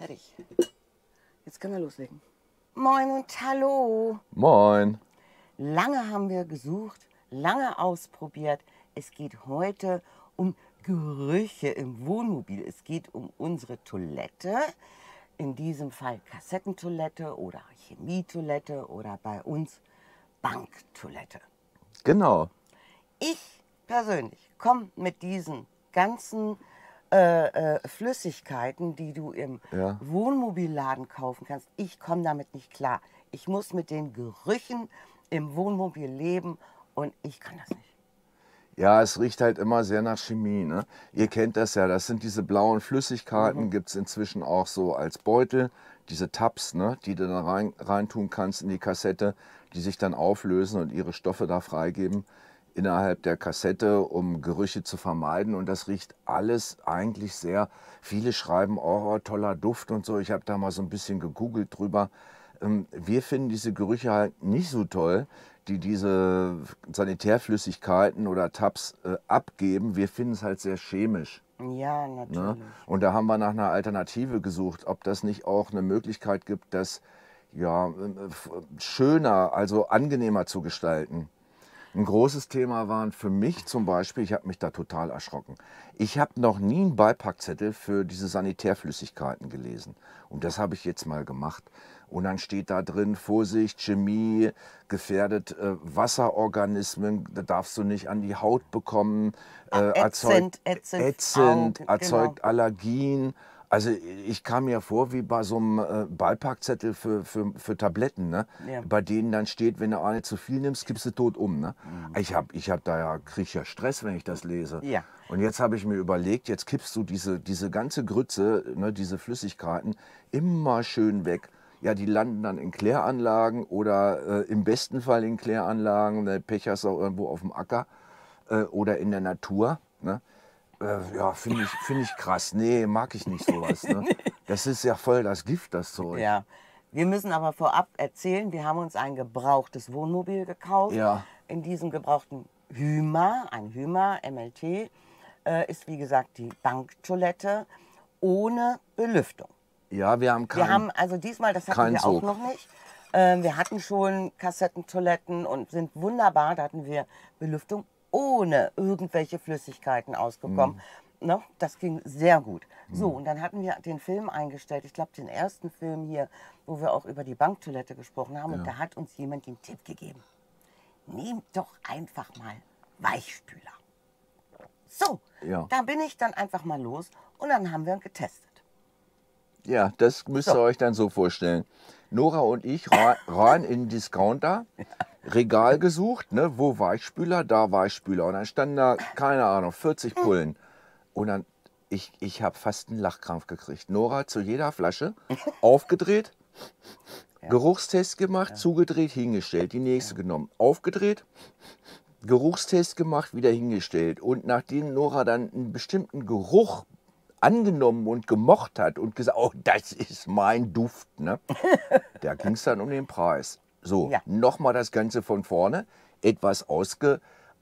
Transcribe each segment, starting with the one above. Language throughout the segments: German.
Fertig. Jetzt können wir loslegen. Moin und hallo. Moin. Lange haben wir gesucht, lange ausprobiert. Es geht heute um Gerüche im Wohnmobil. Es geht um unsere Toilette. In diesem Fall Kassettentoilette oder Chemietoilette oder bei uns Banktoilette. Genau. Ich persönlich komme mit diesen ganzen Flüssigkeiten, die du im Wohnmobilladen kaufen kannst, ich komme damit nicht klar. Ich muss mit den Gerüchen im Wohnmobil leben und ich kann das nicht. Ja, es riecht halt immer sehr nach Chemie, ne? Ihr kennt das ja, das sind diese blauen Flüssigkeiten, gibt es inzwischen auch so als Beutel, diese Tabs, ne, die du dann reintun kannst in die Kassette, die sich dann auflösen und ihre Stoffe da freigeben innerhalb der Kassette, um Gerüche zu vermeiden. Und das riecht alles eigentlich sehr, viele schreiben, oh, toller Duft und so. Ich habe da mal so ein bisschen gegoogelt drüber. Wir finden diese Gerüche halt nicht so toll, die diese Sanitärflüssigkeiten oder Tabs abgeben. Wir finden es halt sehr chemisch. Ja, natürlich. Ne? Und da haben wir nach einer Alternative gesucht, ob das nicht auch eine Möglichkeit gibt, das ja, schöner, also angenehmer zu gestalten. Ein großes Thema waren für mich zum Beispiel, ich habe mich da total erschrocken. Ich habe noch nie einen Beipackzettel für diese Sanitärflüssigkeiten gelesen. Und das habe ich jetzt mal gemacht. Und dann steht da drin, Vorsicht, Chemie, gefährdet Wasserorganismen, da darfst du nicht an die Haut bekommen, Ätzend, erzeugt genau. Allergien. Also ich kam mir vor wie bei so einem Beipackzettel für Tabletten, ne? Ja. Bei denen dann steht, wenn du eine zu viel nimmst, kippst du tot um. Ne? Ich hab da ja, krieg ja Stress, wenn ich das lese. Ja. Und jetzt habe ich mir überlegt, jetzt kippst du diese ganze Grütze, ne, diese Flüssigkeiten, immer schön weg. Ja, die landen dann in Kläranlagen oder im besten Fall in Kläranlagen, wenn du Pech hast, auch irgendwo auf dem Acker oder in der Natur. Ne? Ja, finde ich krass. Nee, mag ich nicht sowas. Ne? Das ist ja voll das Gift, das Zeug. Ja. Wir müssen aber vorab erzählen, wir haben uns ein gebrauchtes Wohnmobil gekauft. Ja. In diesem gebrauchten Hymer, ein Hymer MLT, ist wie gesagt die Banktoilette ohne Belüftung. Ja, wir haben also diesmal, das hatten kein wir auch Sog. noch nicht. Wir hatten schon Kassettentoiletten und sind wunderbar, da hatten wir Belüftung ohne irgendwelche Flüssigkeiten ausgekommen. Ne? Das ging sehr gut. So, und dann hatten wir den Film eingestellt, ich glaube den ersten Film hier, wo wir auch über die Banktoilette gesprochen haben. Und da hat uns jemand den Tipp gegeben, nehmt doch einfach mal Weichspüler. So, da bin ich dann einfach mal los und dann haben wir getestet. Ja, das müsst ihr euch dann so vorstellen. Nora und ich rein in den Discounter, Regal gesucht, ne, wo Weichspüler, da Weichspüler. Und dann standen da, keine Ahnung, 40 Pullen. Und dann, ich habe fast einen Lachkrampf gekriegt. Nora zu jeder Flasche aufgedreht, Geruchstest gemacht, zugedreht, hingestellt. Die nächste genommen, aufgedreht, Geruchstest gemacht, wieder hingestellt. Und nachdem Nora dann einen bestimmten Geruch angenommen und gemocht hat und gesagt, oh, das ist mein Duft, ne? Da ging es dann um den Preis. So, nochmal das Ganze von vorne, etwas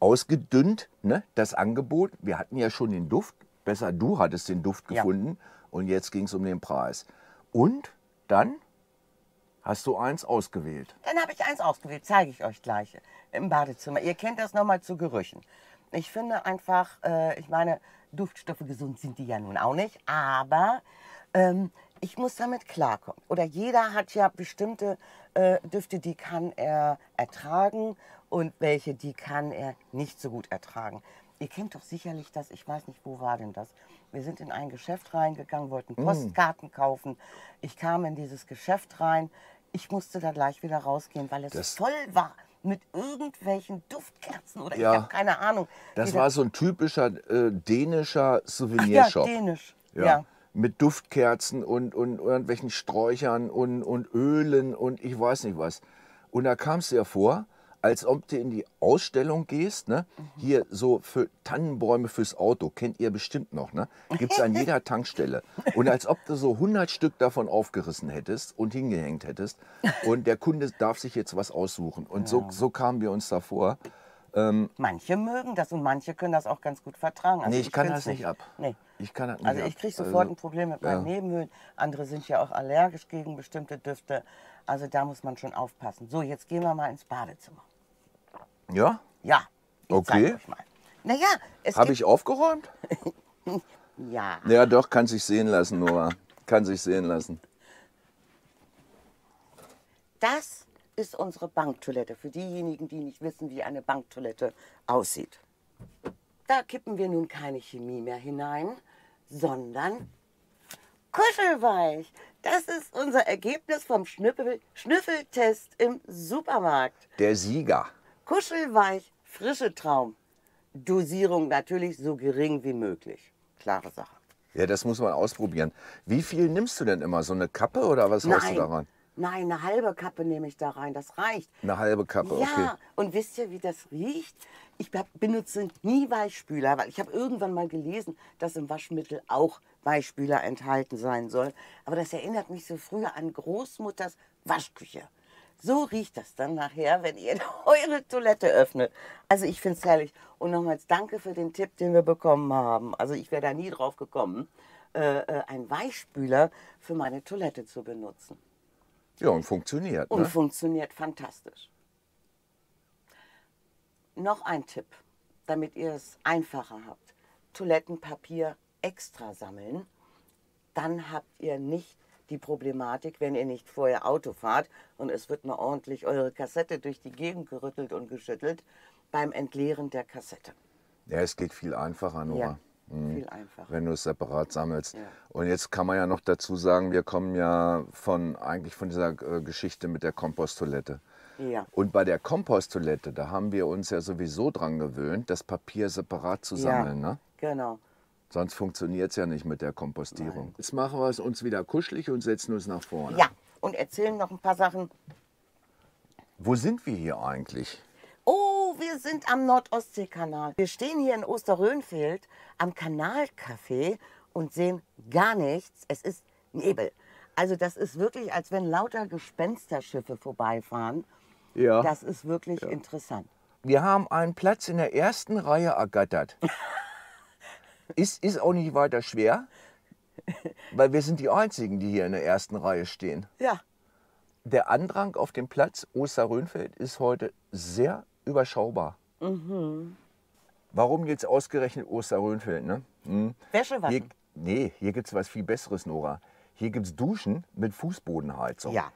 ausgedünnt, ne? Das Angebot. Wir hatten ja schon den Duft, besser du hattest den Duft gefunden und jetzt ging es um den Preis. Und dann hast du eins ausgewählt. Dann habe ich eins ausgewählt, zeige ich euch gleich im Badezimmer. Ihr kennt das nochmal zu Gerüchen. Ich finde einfach, ich meine, Duftstoffe gesund sind die ja nun auch nicht, aber ich muss damit klarkommen. Oder jeder hat ja bestimmte Düfte, die kann er ertragen und welche, die kann er nicht so gut ertragen. Ihr kennt doch sicherlich das, ich weiß nicht, wo war denn das? Wir sind in ein Geschäft reingegangen, wollten Postkarten kaufen. Ich kam in dieses Geschäft rein. Ich musste da gleich wieder rausgehen, weil es voll war mit irgendwelchen Duftkerzen oder ich habe keine Ahnung. Das war so ein typischer dänischer Souvenirshop. Ach ja, dänisch. Ja. Mit Duftkerzen und irgendwelchen Sträuchern und Ölen und ich weiß nicht was. Und da kam es dir vor, als ob du in die Ausstellung gehst, ne? Hier so für Tannenbäume fürs Auto, kennt ihr bestimmt noch, ne? Gibt es an jeder Tankstelle. Und als ob du so 100 Stück davon aufgerissen hättest und hingehängt hättest und der Kunde darf sich jetzt was aussuchen. Und so kamen wir uns da vor. Manche mögen das und manche können das auch ganz gut vertragen. Also Nee, ich kann find's das nicht ab. Nee. Ich kann das nicht Also ab. ich kriege sofort ein Problem mit meinen Nebenhöhlen. Andere sind ja auch allergisch gegen bestimmte Düfte. Also da muss man schon aufpassen. So, jetzt gehen wir mal ins Badezimmer. Ja? Ja, ich Okay. zeige euch mal. Naja, es Habe gibt... ich aufgeräumt? Ja, Ja, doch, kann sich sehen lassen, Nora. Kann sich sehen lassen. das ist unsere Banktoilette. Für diejenigen, die nicht wissen, wie eine Banktoilette aussieht. Da kippen wir nun keine Chemie mehr hinein, sondern kuschelweich. Das ist unser Ergebnis vom Schnüffeltest im Supermarkt. Der Sieger. Kuschelweich, frische Traum. Dosierung natürlich so gering wie möglich. Klare Sache. Ja, das muss man ausprobieren. Wie viel nimmst du denn immer? So eine Kappe oder was haust du da rein? Nein, eine halbe Kappe nehme ich da rein. Das reicht. Eine halbe Kappe, Ja, okay. und wisst ihr, wie das riecht? Ich benutze nie Weichspüler, weil ich habe irgendwann mal gelesen, dass im Waschmittel auch Weichspüler enthalten sein soll. Aber das erinnert mich so früher an Großmutters Waschküche. So riecht das dann nachher, wenn ihr eure Toilette öffnet. Also ich finde es herrlich. Und nochmals danke für den Tipp, den wir bekommen haben. Also ich wäre da nie drauf gekommen, einen Weichspüler für meine Toilette zu benutzen. Ja, und funktioniert. Und Ne? funktioniert fantastisch. Noch ein Tipp, damit ihr es einfacher habt. Toilettenpapier extra sammeln. Dann habt ihr nicht die Problematik, wenn ihr nicht vorher Auto fahrt und es wird mal ordentlich eure Kassette durch die Gegend gerüttelt und geschüttelt beim Entleeren der Kassette. Ja, es geht viel einfacher, Nora. Ja, viel einfacher. Wenn du es separat sammelst. Ja. Und jetzt kann man ja noch dazu sagen, wir kommen ja eigentlich von dieser Geschichte mit der Komposttoilette. Ja. Und bei der Komposttoilette, da haben wir uns ja sowieso dran gewöhnt, das Papier separat zu sammeln. Ne? Genau. Sonst funktioniert es ja nicht mit der Kompostierung. Jetzt machen wir es uns wieder kuschelig und setzen uns nach vorne. Ja, und erzählen noch ein paar Sachen. Wo sind wir hier eigentlich? Oh, wir sind am Nord-Ostsee-Kanal. Wir stehen hier in Osterrönfeld am Kanalcafé und sehen gar nichts. Es ist Nebel. Also das ist wirklich, als wenn lauter Gespensterschiffe vorbeifahren. Ja. Das ist wirklich interessant. Wir haben einen Platz in der ersten Reihe ergattert. Ist auch nicht weiter schwer, weil wir sind die Einzigen, die hier in der ersten Reihe stehen. Ja, Der Andrang auf dem Platz Osterrönfeld ist heute sehr überschaubar. Warum jetzt ausgerechnet Osterrönfeld? Ne? Wäsche waschen. Hier gibt es was viel Besseres, Nora. Hier gibt es Duschen mit Fußbodenheizung. Ja.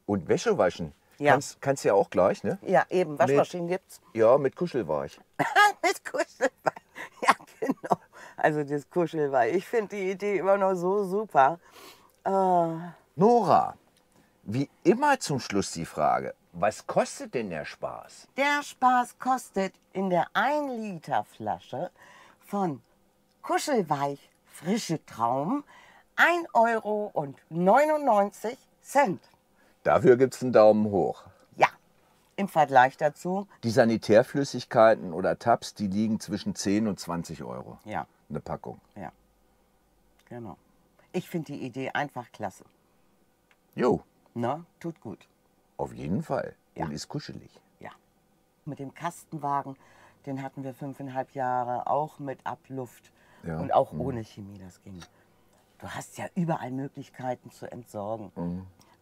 Und Wäsche waschen. Ja. Kannst ja auch gleich, ne? Ja, eben, Waschmaschinen gibt's. Ja, mit Kuschelweich. Mit Kuschelweich. Ja, genau. Also das Kuschelweich. Ich finde die Idee immer noch so super. Nora, wie immer zum Schluss die Frage, was kostet denn der Spaß? Der Spaß kostet in der 1 Liter Flasche von Kuschelweich Frische Traum 1,99 €. Dafür gibt es einen Daumen hoch. Ja, im Vergleich dazu. Die Sanitärflüssigkeiten oder Tabs, die liegen zwischen 10 und 20 Euro. Ja, Eine Packung. ja, genau. Ich finde die Idee einfach klasse. Jo, Ne? Tut gut. auf jeden Fall. Ja. Und ist kuschelig. Ja. Mit dem Kastenwagen, den hatten wir 5,5 Jahre, auch mit Abluft Ja. und auch ohne Chemie, das ging. Du hast ja überall Möglichkeiten zu entsorgen.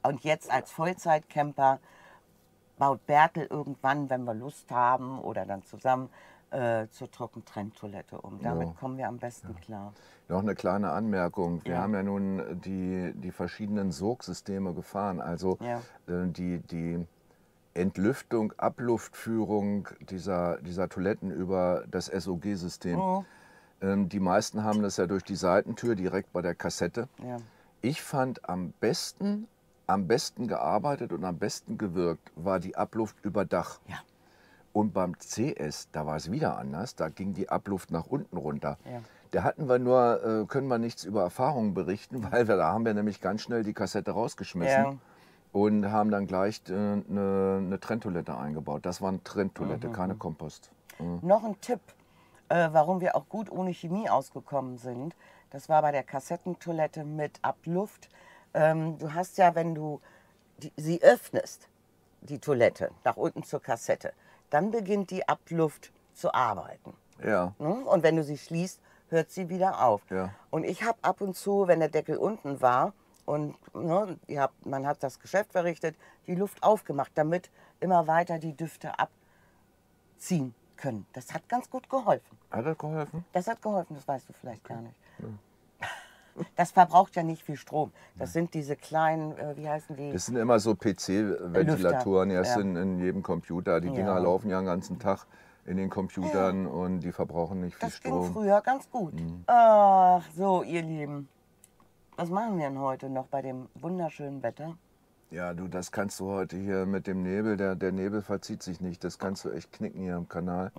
Und jetzt als Vollzeitcamper baut Bertel irgendwann, wenn wir Lust haben oder dann zusammen, zur Trockentrenntoilette um. Damit kommen wir am besten klar. Noch eine kleine Anmerkung. Wir Ja. haben ja nun die verschiedenen Sogsysteme gefahren. Also Ja. die Entlüftung, Abluftführung dieser Toiletten über das SOG-System. Die meisten haben das ja durch die Seitentür direkt bei der Kassette. Ja. Ich fand am besten gearbeitet und am besten gewirkt war die Abluft über Dach. Ja. Und beim CS, da war es wieder anders, da ging die Abluft nach unten runter. Ja. Da hatten wir nur, können wir nichts über Erfahrungen berichten, weil da haben wir nämlich ganz schnell die Kassette rausgeschmissen Ja. und haben dann gleich eine Trenntoilette eingebaut. Das war eine Trenntoilette, keine Kompost. Noch ein Tipp, warum wir auch gut ohne Chemie ausgekommen sind. Das war bei der Kassettentoilette mit Abluft. Du hast ja, wenn du sie öffnest, die Toilette, nach unten zur Kassette, dann beginnt die Abluft zu arbeiten. Ja, Ne? Und wenn du sie schließt, hört sie wieder auf. Ja. Und ich habe ab und zu, wenn der Deckel unten war und ne, man hat das Geschäft verrichtet, die Luft aufgemacht, damit immer weiter die Düfte abziehen können. Das hat ganz gut geholfen. Hat das geholfen? Das hat geholfen, das weißt du vielleicht gar nicht. Das verbraucht ja nicht viel Strom. Das sind diese kleinen, wie heißen die? Das sind immer so PC-Ventilatoren, ja, Ja. sind in jedem Computer. Die Dinger laufen ja den ganzen Tag in den Computern und die verbrauchen nicht viel Das ging Strom. früher ganz gut. Ach, so, ihr Lieben. Was machen wir denn heute noch bei dem wunderschönen Wetter? Ja, du, das kannst du heute hier mit dem Nebel, der Nebel verzieht sich nicht. Das kannst du echt knicken hier im Kanal.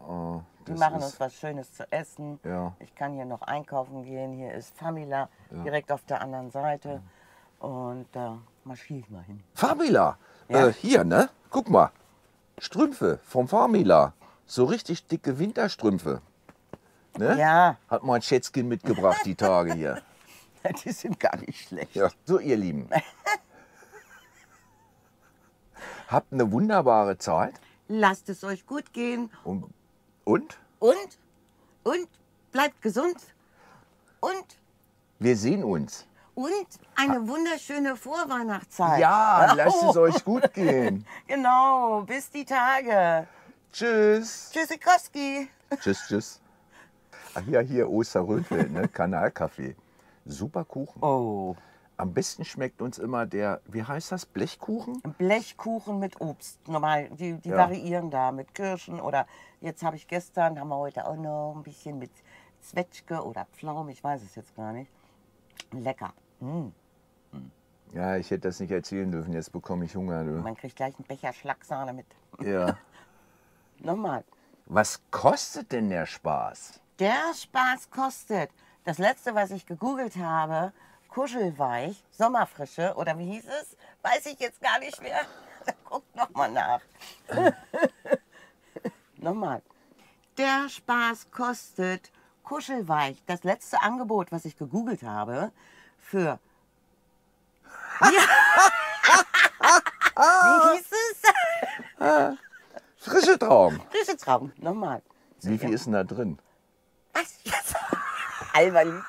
Oh, Wir das machen ist- uns was Schönes zu essen. Ja. Ich kann hier noch einkaufen gehen. Hier ist Famila direkt auf der anderen Seite. Und da marschiere ich mal hin. Famila, Ja. hier, ne? Guck mal. Strümpfe vom Famila. So richtig dicke Winterstrümpfe. Ne? Ja, Hat mein Schätzchen mitgebracht, die Tage hier. die sind gar nicht schlecht. Ja. So, ihr Lieben. Habt eine wunderbare Zeit. Lasst es euch gut gehen Und? und bleibt gesund und Wir sehen uns. eine wunderschöne Vorweihnachtszeit. Ja, lasst es euch gut gehen. Genau, bis die Tage. Tschüss. Tschüssikowski. Tschüss, tschüss. Ach ja, hier Osterrönfeld, ne? Kanalkaffee. Super Kuchen. Oh, Am besten schmeckt uns immer der, wie heißt das, Blechkuchen? Blechkuchen mit Obst. Normal, die Ja. variieren da mit Kirschen oder jetzt haben wir heute auch noch ein bisschen mit Zwetschge oder Pflaumen, ich weiß es jetzt gar nicht. Lecker. Ja, ich hätte das nicht erzählen dürfen, jetzt bekomme ich Hunger. Du. Man kriegt gleich einen Becher Schlagsahne mit. Ja. Nochmal. Was kostet denn der Spaß? Der Spaß kostet. Das letzte, was ich gegoogelt habe, Kuschelweich, Sommerfrische oder wie hieß es? Weiß ich jetzt gar nicht mehr. Guckt nochmal nach. Nochmal. Der Spaß kostet Kuschelweich. Das letzte Angebot, was ich gegoogelt habe, für. Ja. Wie hieß es? Frische Traum. Frische Traum. Nochmal. Wie viel ist denn da drin? Was jetzt? Albern.